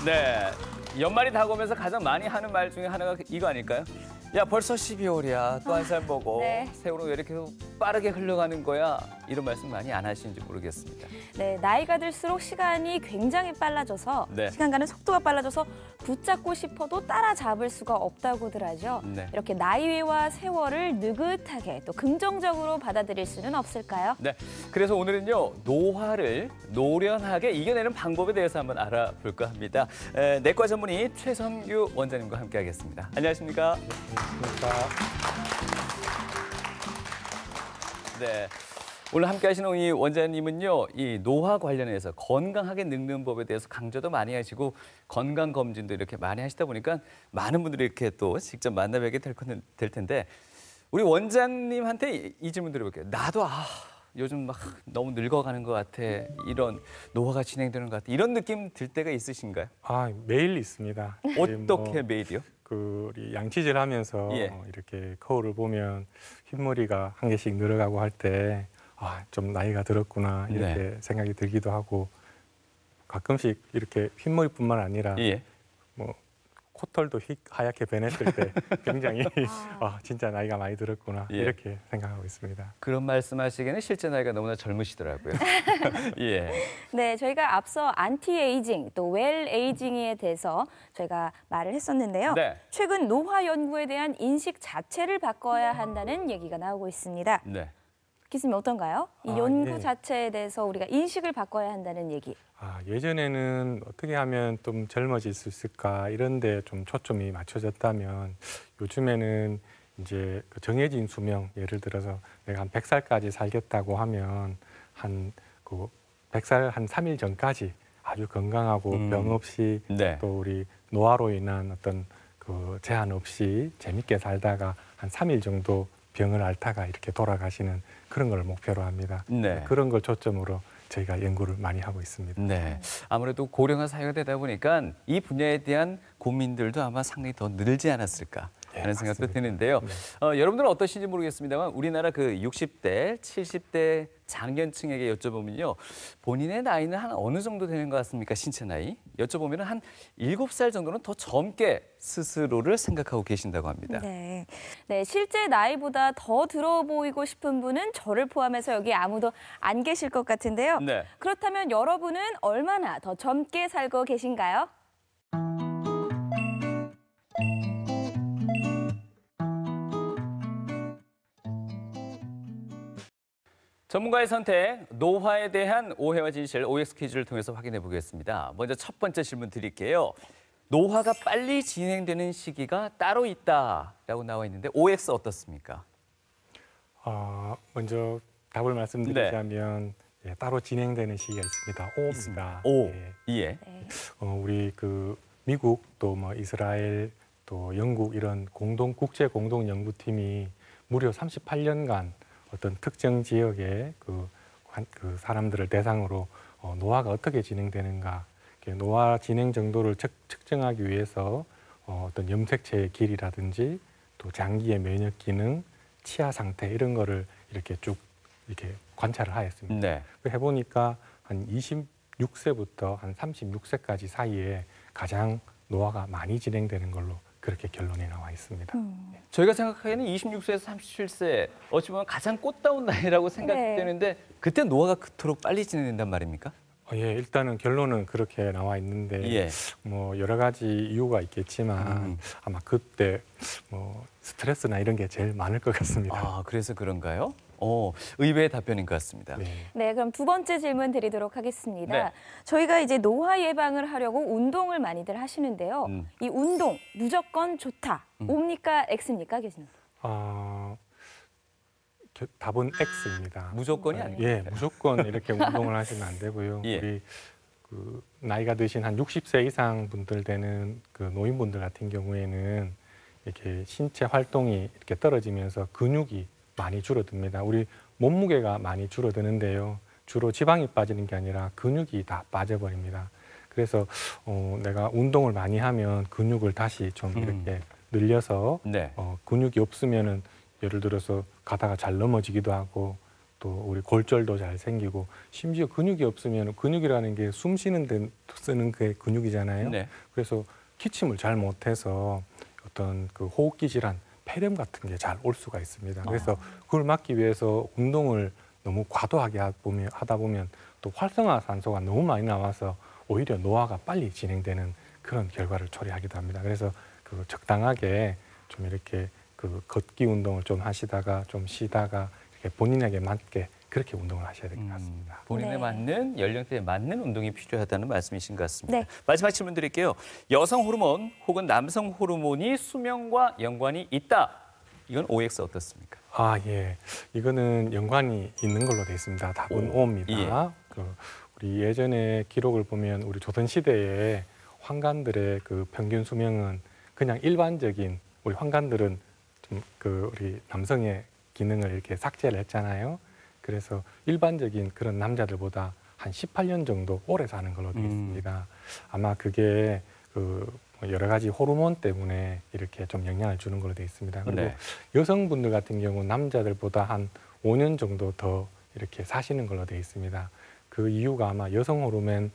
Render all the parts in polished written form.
네, 연말이 다가오면서 가장 많이 하는 말 중에 하나가 이거 아닐까요? 야, 벌써 12월이야. 또 한 살 먹어. 네. 세월은 왜 이렇게 빠르게 흘러가는 거야? 이런 말씀 많이 안 하시는지 모르겠습니다. 네, 나이가 들수록 시간이 굉장히 빨라져서 네. 시간 가는 속도가 빨라져서 붙잡고 싶어도 따라잡을 수가 없다고들 하죠. 네. 이렇게 나이와 세월을 느긋하게 또 긍정적으로 받아들일 수는 없을까요? 네, 그래서 오늘은요, 노화를 노련하게 이겨내는 방법에 대해서 한번 알아볼까 합니다. 내과 전문의 최선규 원장님과 함께하겠습니다. 안녕하십니까? 안녕하십니까? 네. 오늘 함께 하시는 이 원장님은요, 이 노화 관련해서 건강하게 늙는 법에 대해서 강조도 많이 하시고 건강검진도 이렇게 많이 하시다 보니까 많은 분들이 이렇게 또 직접 만나뵙게 될 텐데 우리 원장님한테 이 질문 드려볼게요. 나도 요즘 막 너무 늙어가는 것 같아. 이런 노화가 진행되는 것 같아. 이런 느낌 들 때가 있으신가요? 매일 있습니다. 어떻게 매일이요? 우리 양치질 하면서 예. 이렇게 거울을 보면 흰머리가 한 개씩 늘어가고 할 때 좀 나이가 들었구나 이렇게 생각이 들기도 하고 가끔씩 이렇게 흰머리뿐만 아니라 예. 뭐 코털도 하얗게 변했을 때 굉장히 진짜 나이가 많이 들었구나 예. 이렇게 생각하고 있습니다. 그런 말씀하시기에는 실제 나이가 너무나 젊으시더라고요. 예. 네, 저희가 앞서 안티에이징 또 웰에이징에 대해서 저희가 말을 했었는데요. 네. 최근 노화 연구에 대한 인식 자체를 바꿔야 한다는 얘기가 나오고 있습니다. 네. 교수님 어떤가요? 이 연구 예. 자체에 대해서 우리가 인식을 바꿔야 한다는 얘기. 예전에는 어떻게 하면 좀 젊어질 수 있을까 이런 데 좀 초점이 맞춰졌다면 요즘에는 이제 그 정해진 수명, 예를 들어서 내가 한 100살까지 살겠다고 하면 한 100살 한 3일 전까지 아주 건강하고 병 없이 네. 또 우리 노화로 인한 어떤 그 제한 없이 재밌게 살다가 한 3일 정도 병을 앓다가 이렇게 돌아가시는 그런 걸 목표로 합니다. 네. 그런 걸 초점으로 저희가 연구를 많이 하고 있습니다. 네. 아무래도 고령화 사회가 되다 보니까 이 분야에 대한 고민들도 아마 상당히 더 늘지 않았을까 하는 생각도 맞습니다. 드는데요. 네. 여러분들은 어떠신지 모르겠습니다만 우리나라 그 60대, 70대 장년층에게 여쭤보면요. 본인의 나이는 한 어느 정도 되는 것 같습니까? 신체 나이? 여쭤보면 한 7살 정도는 더 젊게 스스로를 생각하고 계신다고 합니다. 네. 네, 실제 나이보다 더 들어 보이고 싶은 분은 저를 포함해서 여기 아무도 안 계실 것 같은데요. 네. 그렇다면 여러분은 얼마나 더 젊게 살고 계신가요? 전문가의 선택, 노화에 대한 오해와 진실, OX 퀴즈를 통해서 확인해 보겠습니다. 먼저 첫 번째 질문 드릴게요. 노화가 빨리 진행되는 시기가 따로 있다라고 나와 있는데 OX 어떻습니까? 먼저 답을 말씀드리자면 따로 진행되는 시기가 있습니다. O입니다. O. 예. 예. 네. 우리 그 미국 또 뭐 이스라엘 또 영국 이런 국제 공동 연구팀이 무려 38년간 어떤 특정 지역의 그 사람들을 대상으로 노화가 어떻게 진행되는가, 노화 진행 정도를 측정하기 위해서 어떤 염색체의 길이라든지 또 장기의 면역 기능, 치아 상태 이런 거를 이렇게 쭉 이렇게 관찰을 하였습니다. 네. 해보니까 한 26세부터 한 36세까지 사이에 가장 노화가 많이 진행되는 걸로 그렇게 결론이 나와 있습니다. 저희가 생각하기에는 26세에서 37세 어찌 보면 가장 꽃다운 나이라고 생각되는데 그때 노화가 그토록 빨리 진행된단 말입니까? 일단은 결론은 그렇게 나와 있는데 뭐 여러 가지 이유가 있겠지만 아마 그때 뭐 스트레스나 이런 게 제일 많을 것 같습니다. 그래서 그런가요? 의외의 답변인 것 같습니다. 네, 그럼 두 번째 질문 드리도록 하겠습니다. 네. 저희가 이제 노화 예방을 하려고 운동을 많이들 하시는데요. 이 운동 무조건 좋다. O입니까? X입니까, 교수님? 답은 X입니다. 무조건이 아니에요. 예, 무조건 이렇게 운동을 하시면 안 되고요. 우리 그 나이가 드신 한 60세 이상 분들 되는 그 노인분들 같은 경우에는 이렇게 신체 활동이 이렇게 떨어지면서 근육이 많이 줄어듭니다. 우리 몸무게가 많이 줄어드는데요. 주로 지방이 빠지는 게 아니라 근육이 다 빠져버립니다. 그래서 내가 운동을 많이 하면 근육을 다시 좀 이렇게 늘려서 근육이 없으면은 예를 들어서 가다가 잘 넘어지기도 하고 또 우리 골절도 잘 생기고 심지어 근육이 없으면 근육이라는 게 숨 쉬는 데 쓰는 게 근육이잖아요. 네. 그래서 기침을 잘 못해서 어떤 그 호흡기 질환, 폐렴 같은 게 잘 올 수가 있습니다. 그래서 그걸 막기 위해서 운동을 너무 과도하게 하다 보면 또 활성화산소가 너무 많이 나와서 오히려 노화가 빨리 진행되는 그런 결과를 초래하기도 합니다. 그래서 그 적당하게 좀 이렇게 그 걷기 운동을 좀 하시다가 좀 쉬다가 이렇게 본인에게 맞게 그렇게 운동을 하셔야 될 것 같습니다. 본인에 네. 맞는 연령대에 맞는 운동이 필요하다는 말씀이신 것 같습니다. 네. 마지막 질문 드릴게요. 여성 호르몬 혹은 남성 호르몬이 수명과 연관이 있다. 이건 OX 어떻습니까? 아, 예. 이거는 연관이 있는 걸로 되어 있습니다. 답은 O입니다. 예. 우리 예전에 기록을 보면 우리 조선시대에 환관들의 그 평균 수명은 그냥 일반적인 우리 환관들은 좀 우리 남성의 기능을 이렇게 삭제를 했잖아요. 그래서 일반적인 그런 남자들보다 한 18년 정도 오래 사는 걸로 되어 있습니다. 아마 그게 여러 가지 호르몬 때문에 이렇게 좀 영향을 주는 걸로 되어 있습니다. 그리고 네. 여성분들 같은 경우 남자들보다 한 5년 정도 더 이렇게 사시는 걸로 되어 있습니다. 그 이유가 아마 여성 호르몬인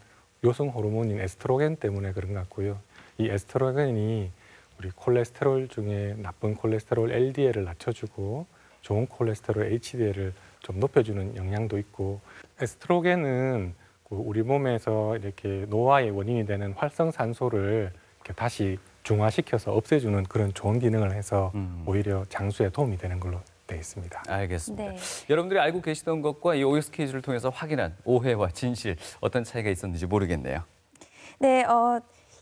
에스트로겐 때문에 그런 것 같고요. 이 에스트로겐이 우리 콜레스테롤 중에 나쁜 콜레스테롤 LDL을 낮춰주고 좋은 콜레스테롤 HDL을 좀 높여주는 영향도 있고, 에스트로겐은 우리 몸에서 이렇게 노화의 원인이 되는 활성산소를 이렇게 다시 중화시켜서 없애주는 그런 좋은 기능을 해서 오히려 장수에 도움이 되는 걸로 되어 있습니다. 알겠습니다. 네. 여러분들이 알고 계시던 것과 이 OX 퀴즈를 통해서 확인한 오해와 진실 어떤 차이가 있었는지 모르겠네요. 네,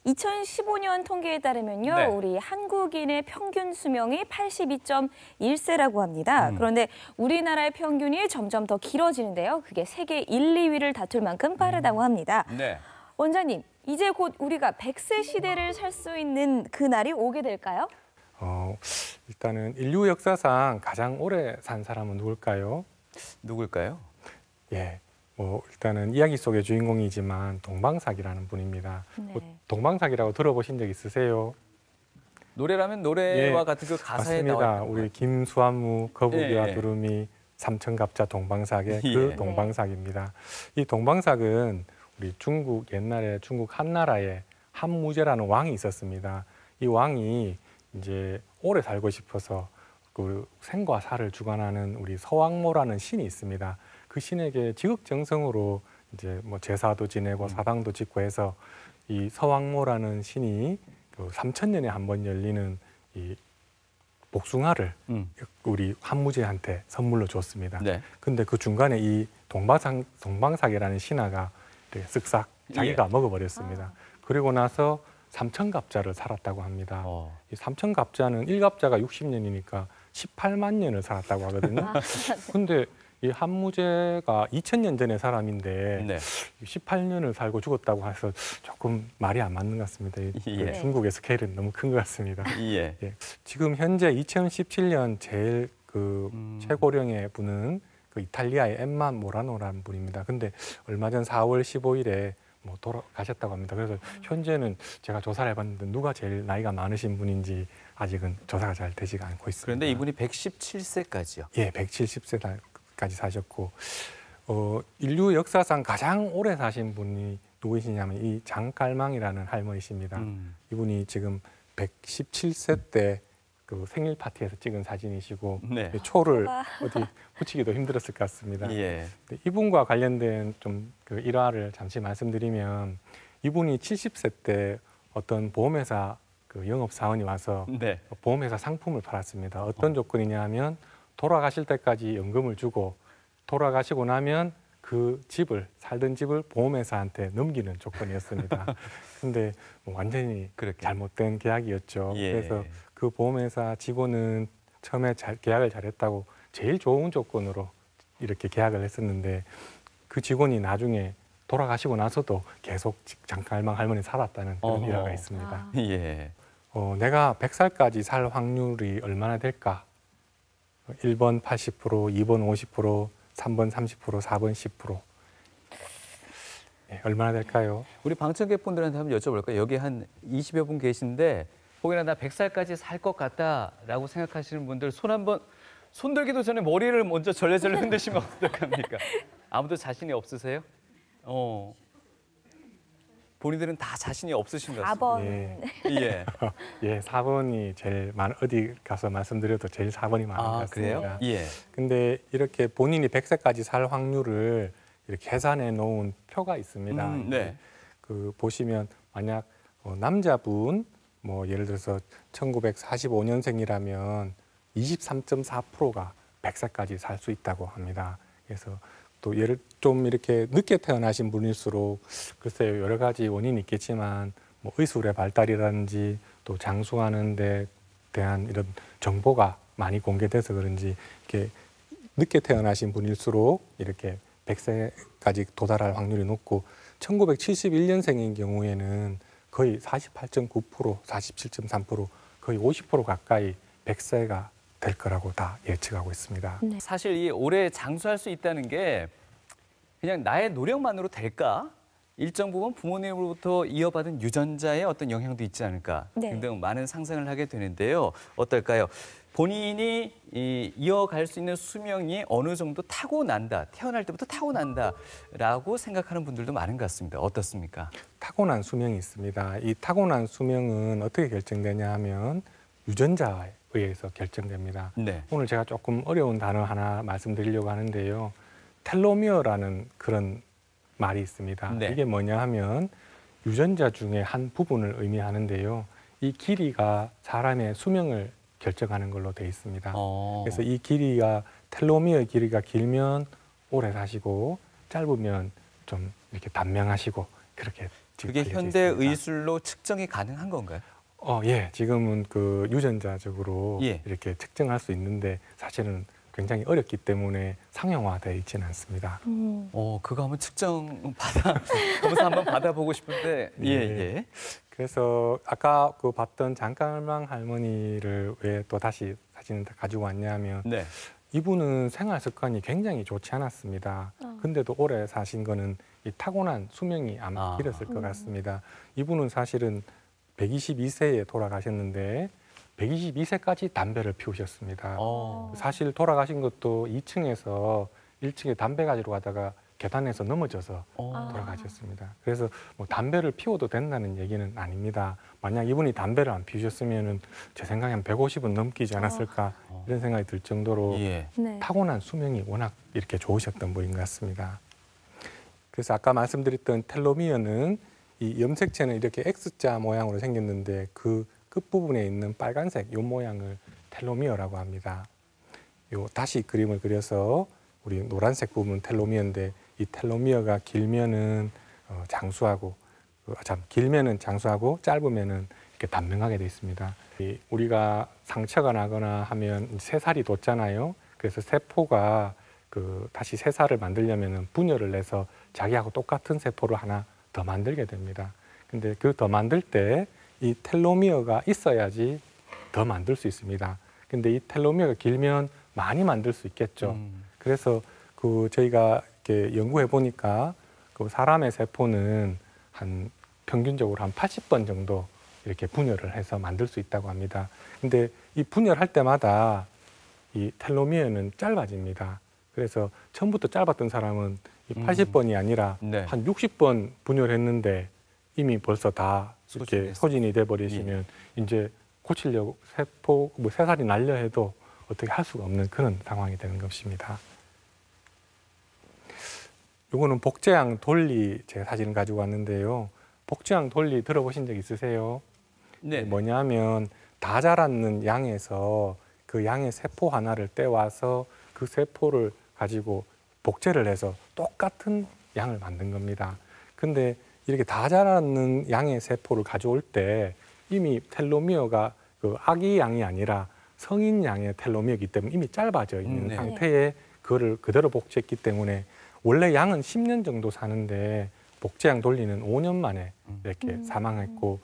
2015년 통계에 따르면요, 네. 우리 한국인의 평균 수명이 82.1세라고 합니다. 그런데 우리나라의 평균이 점점 더 길어지는데요. 그게 세계 1, 2위를 다툴 만큼 빠르다고 합니다. 네. 원장님, 이제 곧 우리가 100세 시대를 살 수 있는 그 날이 오게 될까요? 일단은 인류 역사상 가장 오래 산 사람은 누굴까요? 누굴까요? 예, 일단은 이야기 속의 주인공이지만 동방삭이라는 분입니다. 네. 동방삭이라고 들어보신 적 있으세요? 노래라면 노래와 예, 같은 그 가사에 맞습니다. 나와 우리 김수환무, 거북이와 예. 두루미, 삼천갑자 동방삭의 예. 그 동방삭입니다. 이 동방삭은 우리 옛날에 중국 한나라에 한무제라는 왕이 있었습니다. 이 왕이 이제 오래 살고 싶어서 그 생과 사를 주관하는 우리 서왕모라는 신이 있습니다. 그 신에게 지극정성으로 이제 제사도 지내고 사당도 짓고 해서 이 서왕모라는 신이 3000년에 한 번 열리는 이 복숭아를 우리 한무제한테 선물로 줬습니다. 네. 근데 그 중간에 이 동방삭이라는 신하가 이렇게 쓱싹 자기가 먹어버렸습니다. 그리고 나서 삼천갑자를 살았다고 합니다. 이 삼천갑자는 1갑자가 60년이니까 18만 년을 살았다고 하거든요. 근데 이 한무제가 2000년 전의 사람인데 네. 18년을 살고 죽었다고 해서 조금 말이 안 맞는 것 같습니다. 예. 중국의 스케일은 너무 큰 것 같습니다. 예. 예. 지금 현재 2017년 제일 최고령의 분은 이탈리아의 엠마 모라노라는 분입니다. 근데 얼마 전 4월 15일에 돌아가셨다고 합니다. 그래서 현재는 제가 조사를 해봤는데 누가 제일 나이가 많으신 분인지 아직은 조사가 잘 되지가 않고 있습니다. 그런데 이분이 117세까지요. 예, 170세까지 사셨고 인류 역사상 가장 오래 사신 분이 누구시냐면 이 장깔망이라는 할머니십니다. 이분이 지금 117세 때 그 생일 파티에서 찍은 사진이시고 네. 초를 어디 붙이기도 힘들었을 것 같습니다. 예. 이분과 관련된 좀 일화를 잠시 말씀드리면 이분이 70세 때 어떤 보험회사 영업사원이 와서 네. 보험회사 상품을 팔았습니다. 어떤 조건이냐 하면 돌아가실 때까지 연금을 주고 돌아가시고 나면 살던 집을 보험회사한테 넘기는 조건이었습니다. 근데 완전히 그렇게. 잘못된 계약이었죠. 예. 그래서 그 보험회사 직원은 처음에 계약을 잘했다고 제일 좋은 조건으로 이렇게 계약을 했었는데 그 직원이 나중에 돌아가시고 나서도 계속 장칼망 할머니 살았다는 그런 일화가 있습니다. 예. 내가 100살까지 살 확률이 얼마나 될까? 1번 80%, 2번 50%, 3번 30%, 4번 10%. 네, 얼마나 될까요? 우리 방청객분들한테 한번 여쭤볼까요? 여기 한 20여 분 계신데 혹여나 나 100살까지 살 것 같다라고 생각하시는 분들 손 한번 손들기도 전에 머리를 먼저 절레절레 흔드시면 어떡합니까? 아무도 자신이 없으세요? 본인들은 다 자신이 없으신 것 같습니다. 4번. 예. 예. 예, 4번이 제일 어디 가서 말씀드려도 제일 4번이 많은 것 아, 같습니다. 그래요? 예. 근데 이렇게 본인이 100세까지 살 확률을 이렇게 계산해 놓은 표가 있습니다. 네. 그 보시면 만약 남자분 뭐 예를 들어서 1945년생이라면 23.4%가 100세까지 살 수 있다고 합니다. 그래서 또 예를 좀 이렇게 늦게 태어나신 분일수록 글쎄요 여러 가지 원인이 있겠지만 뭐 의술의 발달이라든지 또 장수하는 데 대한 이런 정보가 많이 공개돼서 그런지 이렇게 늦게 태어나신 분일수록 이렇게 100세까지 도달할 확률이 높고 1971년생인 경우에는 거의 48.9%, 47.3%, 거의 50% 가까이 100세가 될 거라고 다 예측하고 있습니다. 네. 사실 이 오래 장수할 수 있다는 게 그냥 나의 노력만으로 될까? 일정 부분 부모님으로부터 이어받은 유전자의 어떤 영향도 있지 않을까 네. 등등 많은 상상을 하게 되는데요. 어떨까요? 본인이 이어갈 수 있는 수명이 어느 정도 타고난다, 태어날 때부터 타고난다라고 생각하는 분들도 많은 것 같습니다. 어떻습니까? 타고난 수명이 있습니다. 이 타고난 수명은 어떻게 결정되냐 하면 유전자에 의해서 결정됩니다. 네. 오늘 제가 조금 어려운 단어 하나 말씀드리려고 하는데요. 텔로미어라는 그런 말이 있습니다. 네. 이게 뭐냐 하면 유전자 중에 한 부분을 의미하는데요. 이 길이가 사람의 수명을 결정하는 걸로 돼 있습니다. 그래서 이 길이가 텔로미어 길이가 길면 오래 사시고 짧으면 좀 이렇게 단명하시고 그렇게 지금 그게 알려져 현대 있습니다. 의술로 측정이 가능한 건가요? 예, 지금은 그 유전자적으로 예. 이렇게 측정할 수 있는데 사실은 굉장히 어렵기 때문에 상용화되어 있지는 않습니다. 그거 한번 측정 검사 한번 받아보고 싶은데 예. 그래서 아까 그 봤던 장가을망 할머니를 왜 또 다시 사진을 가지고 왔냐면 네. 이분은 생활 습관이 굉장히 좋지 않았습니다. 근데도 오래 사신 거는 이 타고난 수명이 아마 길었을 것 같습니다. 이분은 사실은 122세에 돌아가셨는데 122세까지 담배를 피우셨습니다. 사실 돌아가신 것도 2층에서 1층에 담배 가지러 가다가 계단에서 넘어져서 돌아가셨습니다. 그래서 뭐 담배를 피워도 된다는 얘기는 아닙니다. 만약 이분이 담배를 안 피우셨으면 제 생각에 한 150은 넘기지 않았을까 이런 생각이 들 정도로 예. 네. 타고난 수명이 워낙 이렇게 좋으셨던 분인 것 같습니다. 그래서 아까 말씀드렸던 텔로미어는 이 염색체는 이렇게 X자 모양으로 생겼는데 그 끝부분에 있는 빨간색 이 모양을 텔로미어라고 합니다. 요 다시 그림을 그려서 우리 노란색 부분 텔로미어인데 이 텔로미어가 길면은 장수하고 길면은 장수하고 짧으면은 이렇게 단명하게 돼 있습니다. 우리가 상처가 나거나 하면 새살이 돋잖아요. 그래서 세포가 다시 새살을 만들려면은 분열을 내서 자기하고 똑같은 세포를 하나 더 만들게 됩니다. 근데 그 더 만들 때 이 텔로미어가 있어야지 더 만들 수 있습니다. 근데 이 텔로미어가 길면 많이 만들 수 있겠죠. 그래서 저희가 이렇게 연구해 보니까 사람의 세포는 한 평균적으로 한 80번 정도 이렇게 분열을 해서 만들 수 있다고 합니다. 근데 이 분열할 때마다 이 텔로미어는 짧아집니다. 그래서 처음부터 짧았던 사람은 이 80번이 아니라 네. 한 60번 분열했는데 이미 벌써 다 이렇게 소진이 돼 버리시면 이제 고치려고 새살이 날려 해도 어떻게 할 수가 없는 그런 상황이 되는 것입니다. 요거는 복제양 돌리 제가 사진을 가지고 왔는데요. 복제양 돌리 들어보신 적 있으세요? 네. 뭐냐면 다 자랐는 양에서 그 양의 세포 하나를 떼와서 그 세포를 가지고 복제를 해서 똑같은 양을 만든 겁니다. 근데 이렇게 다 자랐는 양의 세포를 가져올 때 이미 텔로미어가 아기 양이 아니라 성인 양의 텔로미어이기 때문에 이미 짧아져 있는 네. 상태에 그거를 그대로 복제했기 때문에 원래 양은 10년 정도 사는데 복제양 돌리는 5년 만에 이렇게 사망했고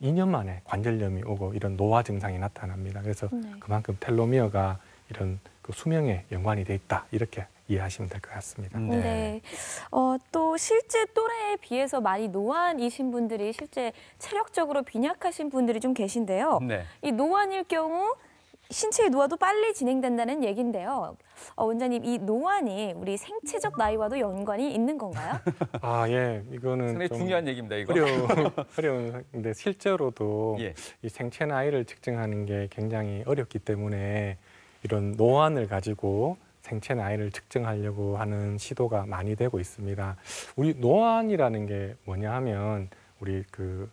2년 만에 관절염이 오고 이런 노화 증상이 나타납니다. 그래서 그만큼 텔로미어가 이런 수명에 연관이 돼 있다 이렇게 이해하시면 될 것 같습니다. 네. 또 실제 또래에 비해서 많이 노안이신 분들이 실제 체력적으로 빈약하신 분들이 좀 계신데요. 네. 이 노안일 경우 신체의 노화도 빨리 진행된다는 얘기인데요. 원장님, 이 노안이 우리 생체적 나이와도 연관이 있는 건가요? 아, 예. 이거는 상당히 좀 중요한 얘기입니다, 이거. 어려운데 실제로도 예. 이 생체 나이를 측정하는 게 굉장히 어렵기 때문에 이런 노안을 가지고 생체 나이를 측정하려고 하는 시도가 많이 되고 있습니다. 우리 노안이라는 게 뭐냐 하면 우리 그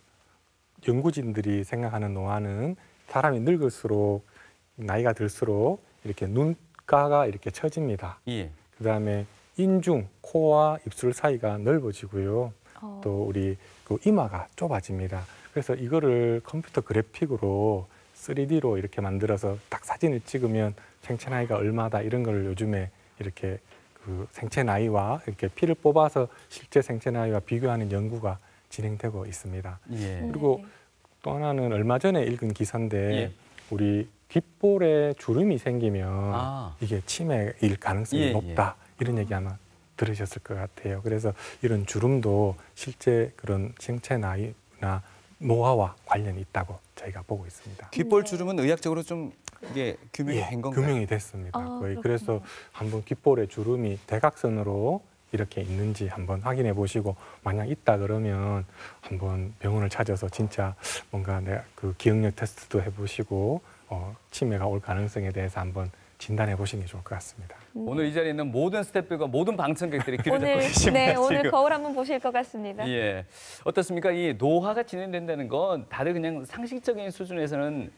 연구진들이 생각하는 노안은 사람이 늙을수록 나이가 들수록 이렇게 눈가가 이렇게 처집니다. 예. 그다음에 인중, 코와 입술 사이가 넓어지고요. 또 우리 그 이마가 좁아집니다. 그래서 이거를 컴퓨터 그래픽으로 3D로 이렇게 만들어서 딱 사진을 찍으면 생체 나이가 얼마다 이런 걸 요즘에 이렇게 그 생체 나이와 이렇게 피를 뽑아서 실제 생체 나이와 비교하는 연구가 진행되고 있습니다. 예. 그리고 또 하나는 얼마 전에 읽은 기사인데 예. 우리 귓볼에 주름이 생기면 아. 이게 치매일 가능성이 예, 높다. 이런 얘기 아마 들으셨을 것 같아요. 그래서 이런 주름도 실제 그런 생체 나이나 노화와 관련이 있다고 저희가 보고 있습니다. 귓볼 주름은 의학적으로 좀 이게 규명이 된 건가요? 규명이 됐습니다. 거의. 그렇군요. 그래서 한번 귓볼에 주름이 대각선으로 이렇게 있는지 한번 확인해 보시고 만약 있다 그러면 한번 병원을 찾아서 진짜 뭔가 내가 그 기억력 테스트도 해보시고 치매가 올 가능성에 대해서 한번 진단해 보시는 게 좋을 것 같습니다. 오늘 이 자리에 있는 모든 스태프들과 모든 방청객들이 귀를 오늘, 듣고 계십니다. 네, 오늘 지금. 거울 한번 보실 것 같습니다. 예. 어떻습니까? 이 노화가 진행된다는 건 다들 그냥 상식적인 수준에서는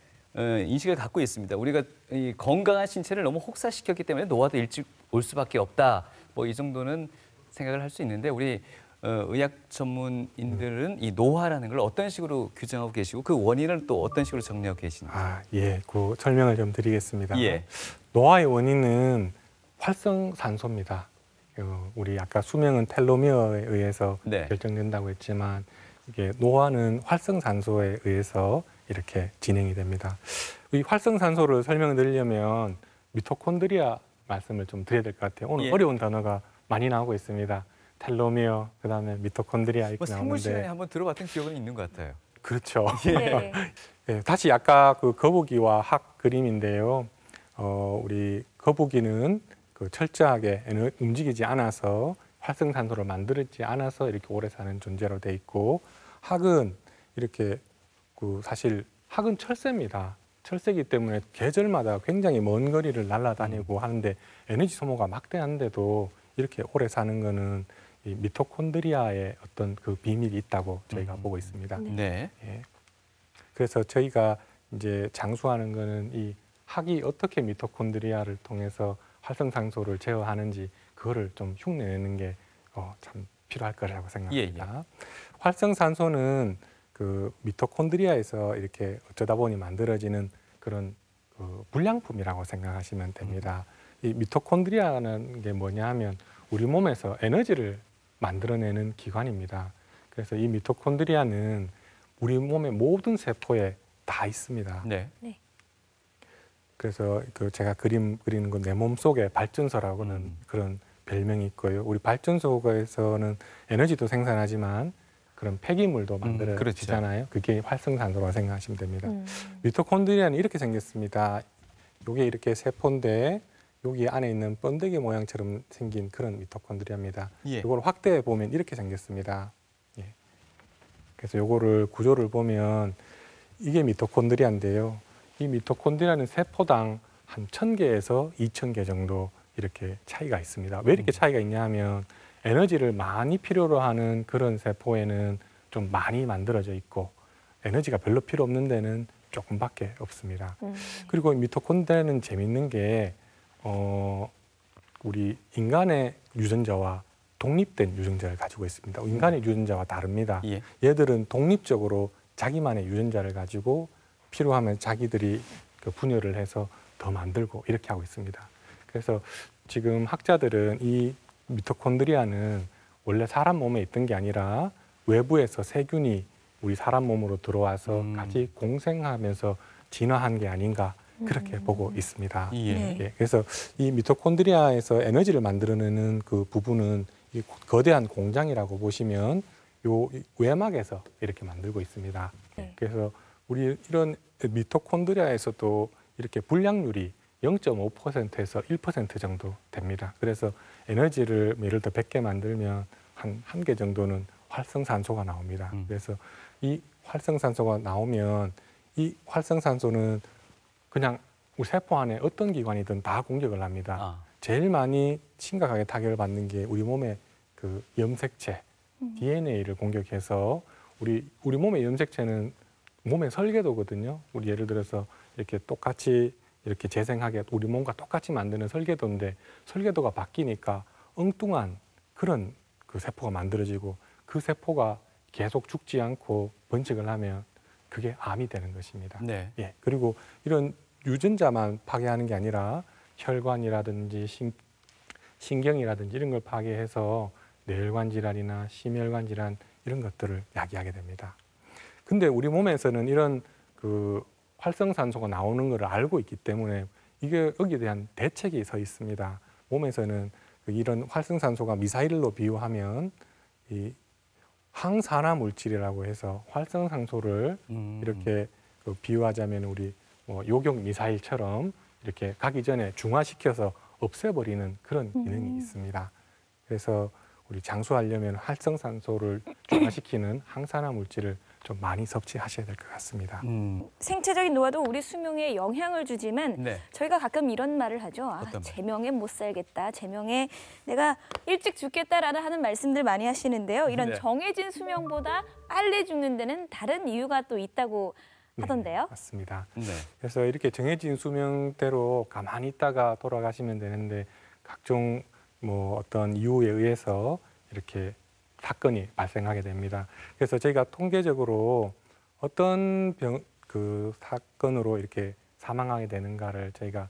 인식을 갖고 있습니다. 우리가 이 건강한 신체를 너무 혹사시켰기 때문에 노화도 일찍 올 수밖에 없다. 뭐 이 정도는 생각을 할 수 있는데 우리 의학 전문인들은 이 노화라는 걸 어떤 식으로 규정하고 계시고 그 원인을 또 어떤 식으로 정리하고 계신지. 아, 예. 그 설명을 좀 드리겠습니다. 예. 노화의 원인은 활성산소입니다. 우리 아까 수명은 텔로미어에 의해서 네. 결정된다고 했지만 이게 노화는 활성산소에 의해서 이렇게 진행이 됩니다. 이 활성산소를 설명드리려면 미토콘드리아 말씀을 좀 드려야 될 것 같아요. 오늘 예. 어려운 단어가 많이 나오고 있습니다. 텔로미어, 그다음에 미토콘드리아 이렇게 뭐 생물 시간에 나오는데 한번 들어봤던 기억은 있는 것 같아요. 그렇죠. 네. 예, 다시 아까 그 거북이와 학 그림인데요. 우리 거북이는 그 철저하게 움직이지 않아서 활성산소를 만들지 않아서 이렇게 오래 사는 존재로 돼 있고 학은 이렇게 그 사실 학은 철새입니다. 철새이기 때문에 계절마다 굉장히 먼 거리를 날아다니고 하는데 에너지 소모가 막대한데도 이렇게 오래 사는 거는 이 미토콘드리아의 어떤 그 비밀이 있다고 저희가 보고 있습니다. 네. 예. 그래서 저희가 이제 장수하는 거는 이 학이 어떻게 미토콘드리아를 통해서 활성산소를 제어하는지 그거를 좀 흉내내는 게 참 필요할 거라고 생각합니다. 활성산소는 그 미토콘드리아에서 이렇게 어쩌다 보니 만들어지는 그런 그 불량품이라고 생각하시면 됩니다. 이 미토콘드리아라는 게 뭐냐 하면 우리 몸에서 에너지를 만들어내는 기관입니다. 그래서 이 미토콘드리아는 우리 몸의 모든 세포에 다 있습니다. 네. 그래서 그 제가 그리는 건 내 몸 속의 발전소라고는 그런 별명이 있고요. 우리 발전소에서는 에너지도 생산하지만 그런 폐기물도 만들어지잖아요. 그게 활성산소라고 생각하시면 됩니다. 미토콘드리아는 이렇게 생겼습니다. 이게 이렇게 세포인데 여기 안에 있는 번데기 모양처럼 생긴 그런 미토콘드리아입니다. 예. 이걸 확대해 보면 이렇게 생겼습니다. 예. 그래서 이거를 구조를 보면 이게 미토콘드리아인데요. 이 미토콘드리아는 세포당 한 1000개에서 2000개 정도 이렇게 차이가 있습니다. 왜 이렇게 차이가 있냐 하면 에너지를 많이 필요로 하는 그런 세포에는 좀 많이 만들어져 있고 에너지가 별로 필요 없는 데는 조금밖에 없습니다. 그리고 미토콘드리아는 재밌는 게 우리 인간의 유전자와 독립된 유전자를 가지고 있습니다. 인간의 유전자와 다릅니다. 예. 얘들은 독립적으로 자기만의 유전자를 가지고 필요하면 자기들이 그 분열을 해서 더 만들고 이렇게 하고 있습니다. 그래서 지금 학자들은 이 미토콘드리아는 원래 사람 몸에 있던 게 아니라 외부에서 세균이 우리 사람 몸으로 들어와서 같이 공생하면서 진화한 게 아닌가 그렇게 보고 있습니다. 예. 예, 그래서 이 미토콘드리아에서 에너지를 만들어내는 그 부분은 이 거대한 공장이라고 보시면 요 외막에서 이렇게 만들고 있습니다. 네. 그래서 우리 이런 미토콘드리아에서도 이렇게 불량률이 0.5%에서 1% 정도 됩니다. 그래서 에너지를 예를 들어 100개 만들면 한 1개 정도는 활성산소가 나옵니다. 그래서 이 활성산소가 나오면 이 활성산소는 그냥 우리 세포 안에 어떤 기관이든 다 공격을 합니다. 제일 많이 심각하게 타격을 받는 게 우리 몸의 그 염색체, DNA를 공격해서 우리 몸의 염색체는 몸의 설계도거든요. 우리 예를 들어서 이렇게 똑같이 이렇게 재생하게 우리 몸과 똑같이 만드는 설계도인데 설계도가 바뀌니까 엉뚱한 그런 그 세포가 만들어지고 그 세포가 계속 죽지 않고 번식을 하면 그게 암이 되는 것입니다. 네. 예, 그리고 이런 유전자만 파괴하는 게 아니라 혈관이라든지 신경이라든지 이런 걸 파괴해서 뇌혈관 질환이나 심혈관 질환 이런 것들을 야기하게 됩니다. 근데 우리 몸에서는 이런 그 활성산소가 나오는 걸 알고 있기 때문에 이게 여기에 대한 대책이 서 있습니다. 몸에서는 이런 활성산소가 미사일로 비유하면 이 항산화 물질이라고 해서 활성산소를 이렇게 비유하자면 우리 뭐 요격 미사일처럼 이렇게 가기 전에 중화시켜서 없애버리는 그런 기능이 있습니다. 그래서 우리 장수하려면 활성산소를 중화시키는 항산화 물질을 좀 많이 섭취하셔야 될 것 같습니다. 생체적인 노화도 우리 수명에 영향을 주지만 네. 저희가 가끔 이런 말을 하죠. 어떤 말? 제명에 못 살겠다. 제명에 내가 일찍 죽겠다라는 하는 말씀들 많이 하시는데요. 이런 네. 정해진 수명보다 빨리 죽는 데는 다른 이유가 또 있다고 하던데요. 네, 맞습니다. 네. 그래서 이렇게 정해진 수명대로 가만히 있다가 돌아가시면 되는데 각종 뭐 어떤 이유에 의해서 이렇게 사건이 발생하게 됩니다. 그래서 저희가 통계적으로 어떤 그 사건으로 이렇게 사망하게 되는가를 저희가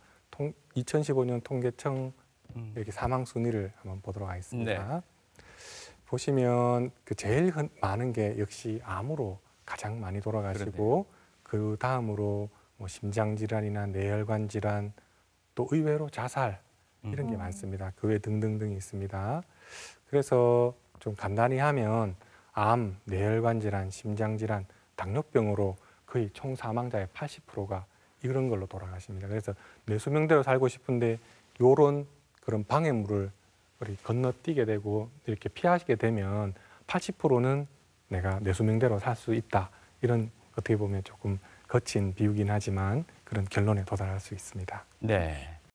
2015년 통계청 이렇게 사망 순위를 한번 보도록 하겠습니다. 네. 보시면 그 제일 많은 게 역시 암으로 가장 많이 돌아가시고 그 다음으로 뭐 심장 질환이나 뇌혈관 질환 또 의외로 자살 이런 게 많습니다. 그 외 등등등이 있습니다. 그래서 좀 간단히 하면 암, 뇌혈관 질환, 심장 질환, 당뇨병으로 거의 총 사망자의 80%가 이런 걸로 돌아가십니다. 그래서 내 수명대로 살고 싶은데 요런 그런 방해물을 우리 건너뛰게 되고 이렇게 피하시게 되면 80%는 내가 내 수명대로 살 수 있다. 이런 어떻게 보면 조금 거친 비유긴 하지만 그런 결론에 도달할 수 있습니다. 네.